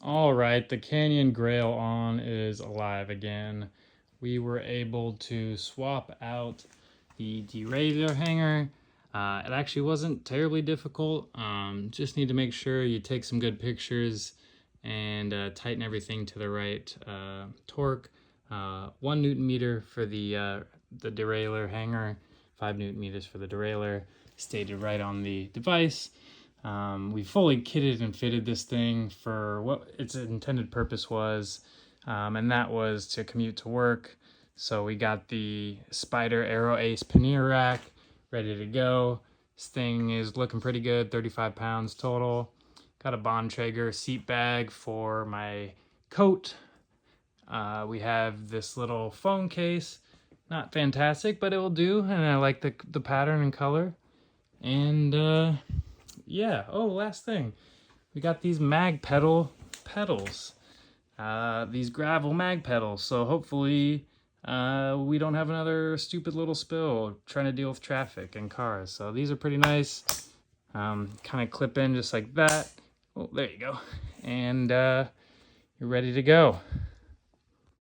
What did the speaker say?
All right, the Canyon Grail on is alive again. We were able to swap out the derailleur hanger. It actually wasn't terribly difficult. Just need to make sure you take some good pictures and tighten everything to the right torque. 1 Newton meter for the derailleur hanger, 5 Newton meters for the derailleur, stated right on the device. We fully kitted and fitted this thing for what its intended purpose was, and that was to commute to work. So we got the Spider Aero Panier rack ready to go. This thing is looking pretty good, 35 pounds total. Got a Bontrager seat bag for my coat. We have this little phone case. Not fantastic, but it will do, and I like the pattern and color. And yeah, oh, last thing. We got these Magpedal pedals. These gravel Magpedals. So hopefully we don't have another stupid little spill trying to deal with traffic and cars. So these are pretty nice. Kind of clip in just like that. Oh, there you go. And you're ready to go.